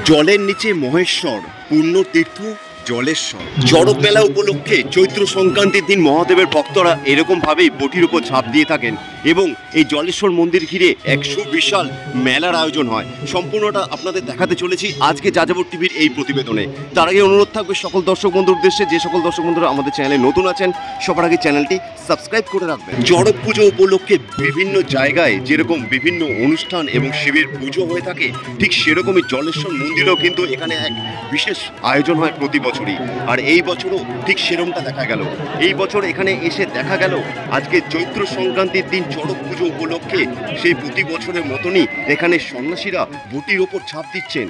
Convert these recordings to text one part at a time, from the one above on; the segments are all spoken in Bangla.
জলের নিচে মহেশ্বর, পুণ্যতীর্থ জলেশ্বর। চড়ক মেলা উপলক্ষে চৈত্র সংক্রান্তির দিন মহাদেবের ভক্তরা এরকম ভাবেই বটির উপর ঝাঁপ দিয়ে থাকেন এবং এই জলেশ্বর মন্দির ঘিরে এক সুবিশাল মেলার আয়োজন হয়। সম্পূর্ণটা আপনাদের দেখাতে চলেছি আজকে যাযাবর টিভির এই প্রতিবেদনে। তার আগে অনুরোধ থাকবে সকল দর্শক বন্ধুর উদ্দেশ্যে, যে সকল দর্শক বন্ধুরা আমাদের চ্যানেলে নতুন আছেন সবার আগে চ্যানেলটি সাবস্ক্রাইব করে রাখবেন। চড়ক পুজো উপলক্ষে বিভিন্ন জায়গায় যেরকম বিভিন্ন অনুষ্ঠান এবং শিবের পুজো হয়ে থাকে, ঠিক সেরকমই জলেশ্বর মন্দিরেও কিন্তু এখানে এক বিশেষ আয়োজন হয় প্রতি বছরই। আর এই বছরও ঠিক সেরকমটা দেখা গেল। এই বছর এখানে এসে দেখা গেল আজকে চৈত্র সংক্রান্তির দিন চড়ক পুজো উপলক্ষে সেই প্রতি বছরের মতনই এখানে সন্ন্যাসীরা বটির ওপর ঝাঁপ দিচ্ছেন।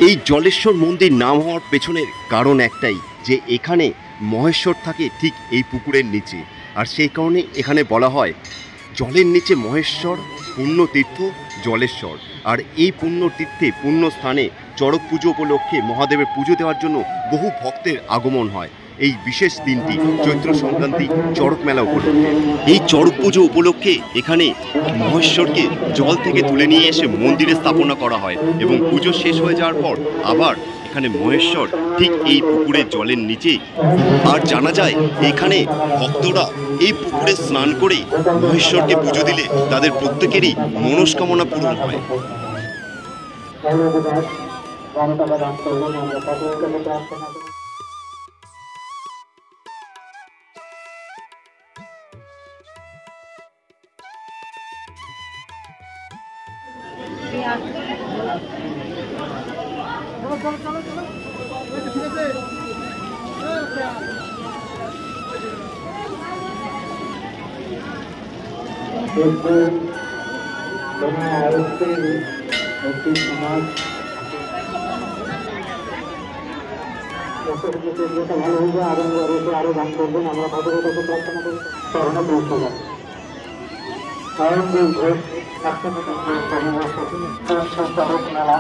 এই জলেশ্বর মন্দির নাম হওয়ার পেছনের কারণ একটাই, যে এখানে মহেশ্বর থাকে ঠিক এই পুকুরের নিচে। আর সেই কারণে এখানে বলা হয় জলের নিচে মহেশ্বর, পুণ্যতীর্থ জলেশ্বর। আর এই পুণ্যতীর্থে পুণ্য স্থানে চড়ক পুজো উপলক্ষে মহাদেবের পুজো দেওয়ার জন্য বহু ভক্তের আগমন হয় এই বিশেষ দিনটি চৈত্র সংক্রান্তি চড়ক মেলা উপলক্ষে। এই চড়ক পুজো উপলক্ষে এখানে মহেশ্বরকে জল থেকে তুলে নিয়ে এসে মন্দিরে স্থাপনা করা হয় এবং পুজো শেষ হয়ে যাওয়ার পর আবার এখানে মহেশ্বর ঠিক এই পুকুরের জলের নিচেই। আর জানা যায় এখানে ভক্তরা এই পুকুরে স্নান করে মহেশ্বরকে পুজো দিলে তাদের প্রত্যেকেরই মনস্কামনা পূরণ হয়। বারো টাকা দান করবেন আমরা ঠাকুরের কাছে প্রার্থনা করি। একটি সমাজ ভালো হয়ে যায় আরো দান করবেন আমরা ঠাকুরের কাছে প্রার্থনা করি। স্মরণে পৌঁছে যান স্বয়ংদেব ঘোষ চরক মেলা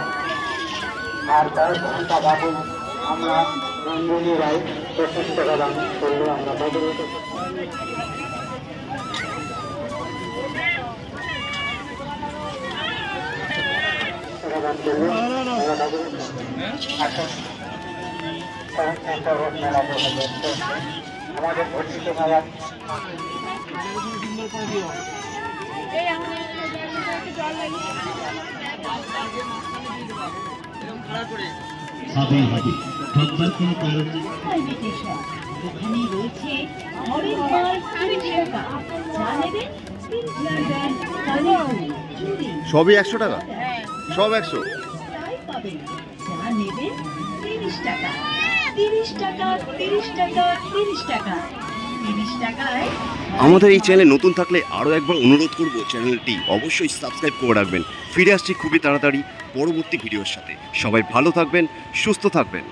আর তার বাবু আমরা রঞ্জনী রায় ৫০ টাকা দান করলে আমরা ঠাকুরের কাছে দান করলে আমরা ঠাকুরের মেলা আমাদের ভর্তিত মেলা ওখানে রয়েছে হরেক মাল 30 টাকা, যা নেবেন সবই 100 টাকা, সব 100 তাই পাবেন, যা নেবেন 30 টাকা, 30 টাকা, 30 টাকা, 30 টাকা, 30 টাকায়। আমাদের এই চ্যানেলে নতুন থাকলে আরও একবার অনুরোধ করব, চ্যানেলটি অবশ্যই সাবস্ক্রাইব করে রাখবেন। ফিরে আসছি খুবই তাড়াতাড়ি পরবর্তী ভিডিওর সাথে। সবাই ভালো থাকবেন, সুস্থ থাকবেন।